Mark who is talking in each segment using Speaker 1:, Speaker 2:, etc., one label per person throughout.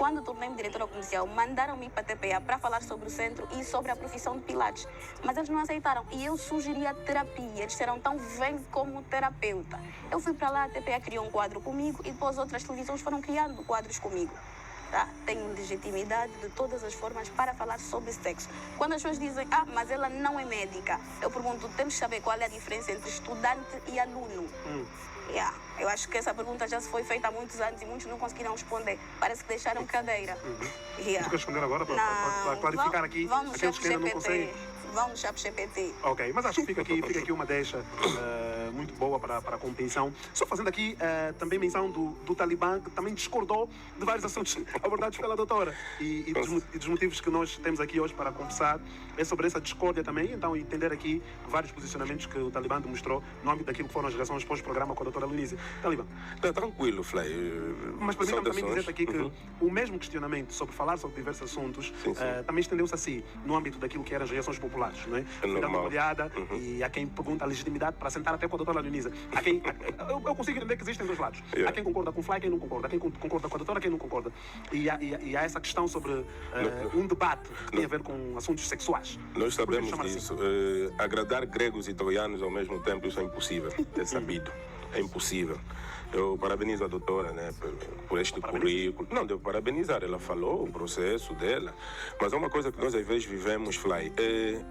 Speaker 1: Quando tornei-me diretora comercial, mandaram-me para a TPA para falar sobre o centro e sobre a profissão de Pilates. Mas eles não aceitaram. E eu sugeri a terapia. Eles disseram, então vem como terapeuta. Eu fui para lá, a TPA criou um quadro comigo e depois outras televisões foram criando quadros comigo. Tá? Tenho legitimidade de todas as formas para falar sobre sexo. Quando as pessoas dizem, mas ela não é médica, eu pergunto, temos que saber qual é a diferença entre estudante e aluno. Eu acho que essa pergunta já se foi feita há muitos anos e muitos não conseguiram responder. Parece que deixaram cadeira.
Speaker 2: Tu quer responder agora para clarificar aqui aqueles que ainda não conseguem?
Speaker 1: Vamos já para o GPT.
Speaker 2: Ok, mas acho que fica aqui uma deixa muito boa para a compreensão. Só fazendo aqui também menção do Talibã, que também discordou de vários assuntos abordados pela doutora. E dos motivos que nós temos aqui hoje para conversar é sobre essa discórdia também, então entender aqui vários posicionamentos que o Talibã demonstrou no âmbito daquilo que foram as reações pós-programa com a doutora Lunísia. Talibã.
Speaker 3: Tá tranquilo, Flay.
Speaker 2: Mas permita-me também dizer aqui que o mesmo questionamento sobre falar sobre diversos assuntos também estendeu-se assim, no âmbito daquilo que eram as reações populares. Não é? Dando uma olhada e há quem pergunta a legitimidade para sentar até com a doutora Lunísia. Eu consigo entender que existem dois lados. Há quem concorda com o Fly, quem não concorda. Há quem concorda com a doutora, quem não concorda. E há essa questão sobre um debate que tem a ver com assuntos sexuais.
Speaker 3: Nós sabemos disso. Agradar gregos e troianos ao mesmo tempo, isso é impossível. É sabido. É impossível. Eu parabenizo a doutora, né, por este currículo. Não, devo parabenizar. Ela falou o processo dela. Mas é uma coisa que nós às vezes vivemos, Fly.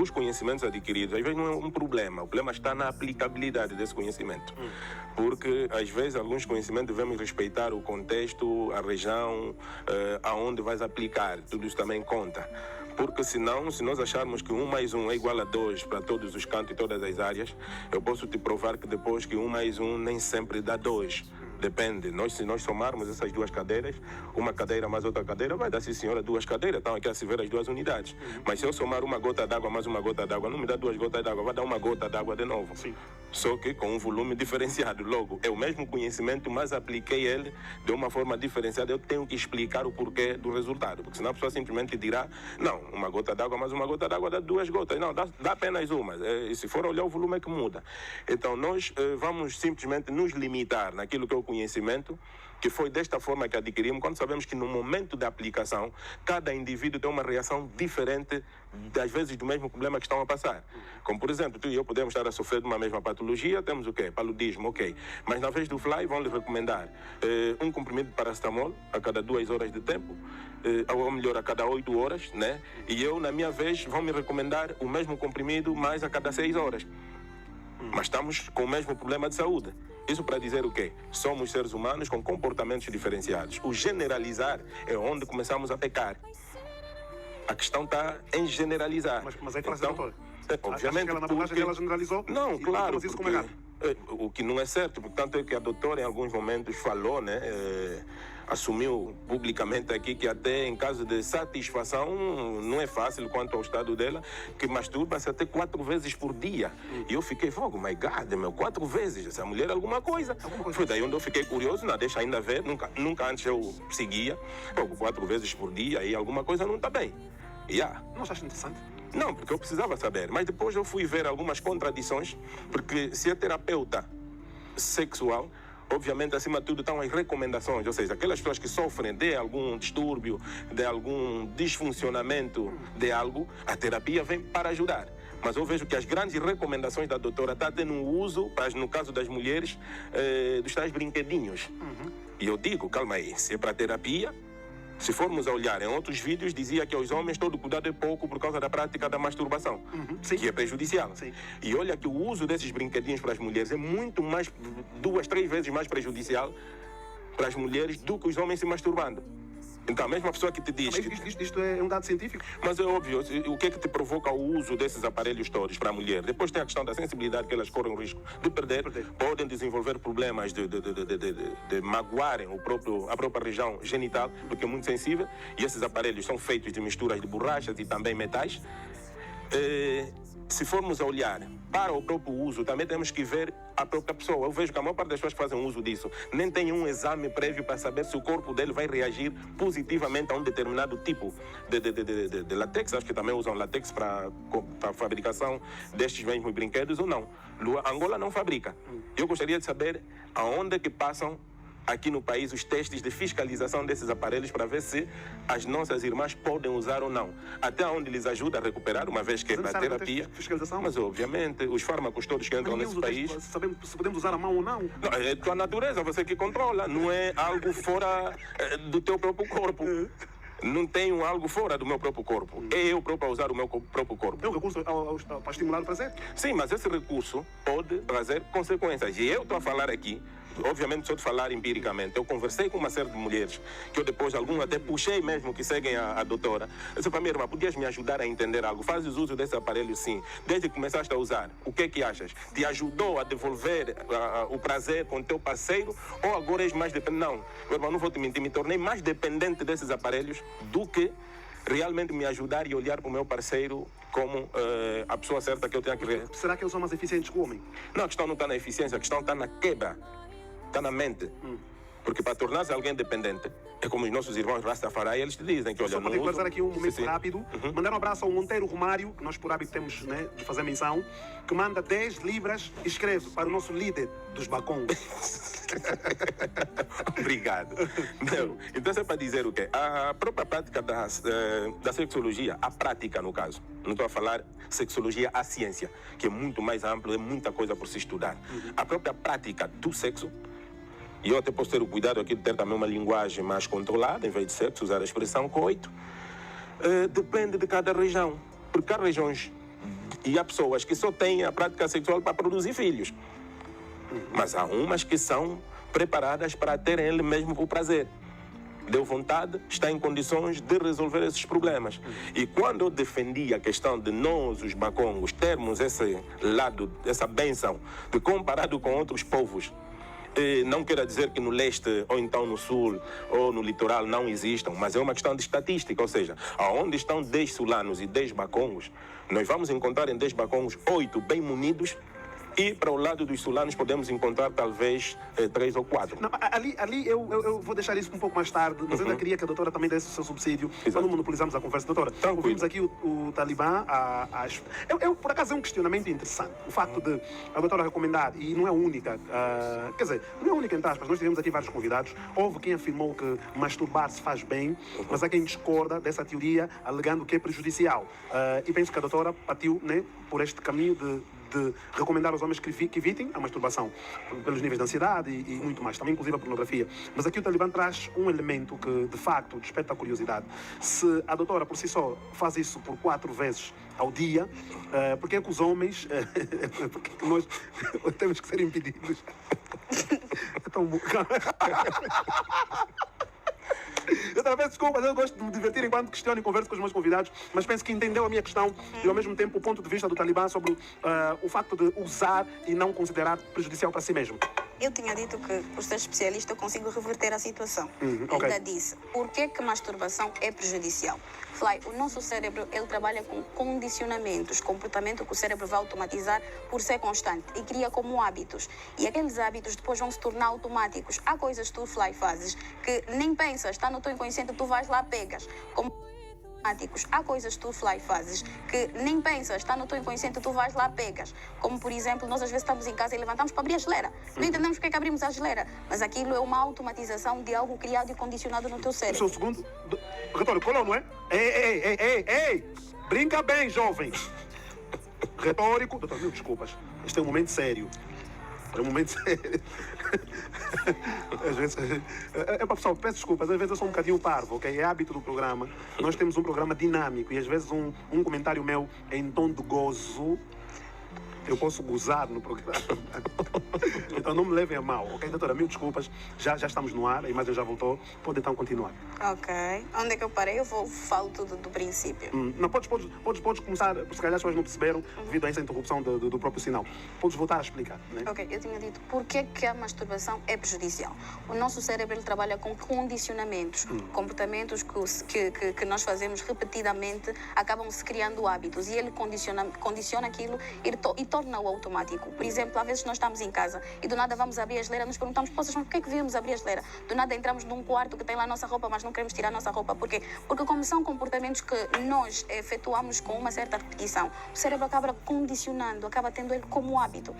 Speaker 3: Os conhecimentos adquiridos, às vezes não é um problema. O problema está na aplicabilidade desse conhecimento. Porque às vezes alguns conhecimentos devemos respeitar o contexto, a região, aonde vais aplicar. Tudo isso também conta. Porque senão, se nós acharmos que 1 mais 1 é igual a 2 para todos os cantos e todas as áreas, eu posso te provar que depois que 1 mais 1 nem sempre dá 2. Depende. Se nós somarmos essas duas cadeiras, uma cadeira mais outra cadeira, vai dar, sim senhora, 2 cadeiras. Estão aqui a se ver as 2 unidades. Mas se eu somar uma gota d'água mais uma gota d'água, não me dá 2 gotas d'água, vai dar uma gota d'água de novo.
Speaker 2: Sim.
Speaker 3: Só que com um volume diferenciado. Logo, é o mesmo conhecimento, mas apliquei ele de uma forma diferenciada. Eu tenho que explicar o porquê do resultado. Porque senão a pessoa simplesmente dirá, não, uma gota d'água mais uma gota d'água dá 2 gotas. Não, dá apenas uma. E se for olhar, o volume é que muda. Então, nós vamos simplesmente nos limitar naquilo que é o conhecimento, que foi desta forma que adquirimos, quando sabemos que no momento da aplicação, cada indivíduo tem uma reação diferente, às vezes, do mesmo problema que estão a passar. Como, por exemplo, tu e eu podemos estar a sofrer de uma mesma patologia, temos o quê? Paludismo, ok. Mas na vez do Fly, vão lhe recomendar um comprimido de paracetamol a cada 2 horas de tempo, ou melhor, a cada 8 horas, né? E eu, na minha vez, vão me recomendar o mesmo comprimido mais a cada 6 horas. Mas estamos com o mesmo problema de saúde. Isso para dizer o quê? Somos seres humanos com comportamentos diferenciados. O generalizar é onde começamos a pecar. A questão está em generalizar.
Speaker 2: Mas aí fala assim, doutor.
Speaker 3: Obviamente,
Speaker 2: que ela, na abordagem dela, generalizou?
Speaker 3: Não, claro.
Speaker 2: Isso como errado.
Speaker 3: O que não é certo, portanto, é que a doutora em alguns momentos falou, né? Assumiu publicamente aqui que até em caso de satisfação não é fácil quanto ao estado dela, que masturba-se até 4 vezes por dia. E eu fiquei, my God, 4 vezes, essa mulher é alguma coisa. Foi daí onde eu fiquei curioso, não, deixa ainda ver, nunca antes eu seguia, 4 vezes por dia e alguma coisa não está bem.
Speaker 2: Não achaste interessante?
Speaker 3: Não, porque eu precisava saber, mas depois eu fui ver algumas contradições, porque se é terapeuta sexual, obviamente, acima de tudo, estão as recomendações, ou seja, aquelas pessoas que sofrem de algum distúrbio, de algum disfuncionamento de algo, a terapia vem para ajudar. Mas eu vejo que as grandes recomendações da doutora estão tendo um uso, no caso das mulheres, dos tais brinquedinhos. E eu digo, calma aí, se é para terapia, se formos a olhar em outros vídeos, dizia que aos homens todo cuidado é pouco por causa da prática da masturbação, que é prejudicial. Sim. E olha que o uso desses brinquedinhos para as mulheres é muito mais, 2, 3 vezes mais prejudicial para as mulheres do que os homens se masturbando. Então, a mesma pessoa que te diz...
Speaker 2: Mas isto é um dado científico?
Speaker 3: Mas é óbvio, o que é que te provoca o uso desses aparelhos todos para a mulher? Depois tem a questão da sensibilidade, que elas correm o risco de perder. Podem desenvolver problemas de magoarem a própria região genital, porque é muito sensível. E esses aparelhos são feitos de misturas de borrachas e também metais. Se formos a olhar para o próprio uso, também temos que ver a própria pessoa. Eu vejo que a maior parte das pessoas que fazem uso disso nem tem um exame prévio para saber se o corpo dele vai reagir positivamente a um determinado tipo de látex. Acho que também usam látex para a fabricação destes mesmos brinquedos ou não. Angola não fabrica. Eu gostaria de saber aonde que passam aqui no país os testes de fiscalização desses aparelhos para ver se as nossas irmãs podem usar ou não. Até onde lhes ajuda a recuperar, uma vez que é para terapia.
Speaker 2: Fiscalização?
Speaker 3: Mas, obviamente, os fármacos todos que entram nesse país...
Speaker 2: Sabemos se podemos usar a mão ou não.
Speaker 3: Não, é a tua natureza, você que controla. Não é algo fora do teu próprio corpo. Não tenho algo fora do meu próprio corpo. É eu próprio a usar o meu próprio corpo.
Speaker 2: É um recurso para estimular o prazer?
Speaker 3: Sim, mas esse recurso pode trazer consequências. E eu estou a falar aqui, obviamente só de falar empiricamente. Eu conversei com uma série de mulheres, que eu depois, algumas até puxei mesmo, que seguem a doutora. Eu disse para minha irmã, podias me ajudar a entender algo? Fazes uso desse aparelho, sim. Desde que começaste a usar, o que é que achas? Te ajudou a devolver o prazer com o teu parceiro? Ou agora és mais dependente? Não, meu irmão, não vou te mentir, me tornei mais dependente desses aparelhos do que realmente me ajudar e olhar para o meu parceiro como a pessoa certa que eu tenho que ver.
Speaker 2: Será que eles são mais eficientes que o homem?
Speaker 3: Não, a questão não está na eficiência, a questão está na quebra. Está na mente. Porque para tornar-se alguém dependente, é como os nossos irmãos Rastafari, eles te dizem que, olha,
Speaker 2: só para conversar aqui um momento rápido, mandar um abraço ao Monteiro Romário, que nós por hábito temos, né, de fazer menção, que manda 10 libras e escreve para o nosso líder dos bacongos.
Speaker 3: Obrigado. Não. Então, isso é para dizer o quê? A própria prática da sexologia, a prática no caso, não estou a falar sexologia à ciência, que é muito mais amplo, é muita coisa por se estudar. A própria prática do sexo, e eu até posso ter o cuidado aqui de ter também uma linguagem mais controlada, em vez de sexo, usar a expressão coito, depende de cada região. Porque há regiões e há pessoas que só têm a prática sexual para produzir filhos. Mas há umas que são preparadas para terem ele mesmo por prazer. Deu vontade, está em condições de resolver esses problemas. E quando eu defendi a questão de nós, os bacongos, termos esse lado, essa bênção, de comparado com outros povos, não quero dizer que no leste, ou então no sul, ou no litoral não existam, mas é uma questão de estatística, ou seja, aonde estão 10 sulanos e 10 bacongos, nós vamos encontrar em 10 bacongos 8 bem munidos, e para o lado dos sulanos podemos encontrar talvez 3 ou 4.
Speaker 2: Não, ali eu vou deixar isso um pouco mais tarde, mas eu ainda queria que a doutora também desse o seu subsídio, para não monopolizarmos a conversa. Doutora, ouvimos aqui o Talibã. Por acaso é um questionamento interessante. O facto de a doutora recomendar, e não é a única, quer dizer, não é a única entre aspas, nós tivemos aqui vários convidados, houve quem afirmou que masturbar-se faz bem, mas há quem discorda dessa teoria, alegando que é prejudicial. E penso que a doutora partiu, né, por este caminho de recomendar aos homens que evitem a masturbação pelos níveis de ansiedade e muito mais, também inclusive a pornografia. Mas aqui o Talibã traz um elemento que de facto desperta a curiosidade. Se a doutora por si só faz isso por 4 vezes ao dia, porque é que os homens porque é que nós temos que ser impedidos? É tão bom. Eu também desculpa, eu gosto de me divertir enquanto questiono e converso com os meus convidados, mas penso que entendeu a minha questão e ao mesmo tempo o ponto de vista do Talibã sobre o facto de usar e não considerar prejudicial para si mesmo.
Speaker 1: Eu tinha dito que, por ser especialista, eu consigo reverter a situação.
Speaker 2: Okay.
Speaker 1: Ainda disse, por que masturbação é prejudicial? Fly, o nosso cérebro, ele trabalha com condicionamentos, comportamento que o cérebro vai automatizar por ser constante e cria como hábitos. E aqueles hábitos depois vão se tornar automáticos. Há coisas que tu, Fly, fazes que nem pensas, está no teu inconsciente, tu vais lá, pegas. Como há coisas que tu, Fly, fazes que nem pensas, está no teu inconsciente, tu vais lá, pegas. Como, por exemplo, nós às vezes estamos em casa e levantamos para abrir a geleira. Não entendemos porque é que abrimos a geleira, mas aquilo é uma automatização de algo criado e condicionado no teu cérebro.
Speaker 2: O seu segundo... Retórico, colou, não é? Ei! Brinca bem, jovem! Retórico... Doutor, mil desculpas. Este é um momento sério. É um momento sério. Às vezes... pessoal, peço desculpas, às vezes eu sou um bocadinho parvo, ok? É hábito do programa. Nós temos um programa dinâmico e às vezes um comentário meu é em tom de gozo. Eu posso gozar no programa. Então não me levem a mal, ok? Doutora, mil desculpas. Já estamos no ar, a imagem já voltou. Pode então continuar.
Speaker 1: Ok. Onde é que eu parei? Eu falo tudo do princípio.
Speaker 2: Não, podes começar, se calhar as pessoas não perceberam devido a essa interrupção do próprio sinal. Podes voltar a explicar, né?
Speaker 1: Ok, eu tinha dito por que a masturbação é prejudicial. O nosso cérebro, ele trabalha com condicionamentos, comportamentos que nós fazemos repetidamente, acabam-se criando hábitos e ele condiciona aquilo e torna-o automático. Por exemplo, às vezes nós estamos em casa e do nada vamos abrir a geleira, nos perguntamos, mas por que é que devíamos abrir a geleira? Do nada entramos num quarto que tem lá a nossa roupa, mas não queremos tirar a nossa roupa. Por quê? Porque como são comportamentos que nós efetuamos com uma certa repetição, o cérebro acaba condicionando, acaba tendo ele como hábito.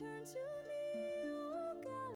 Speaker 4: turn to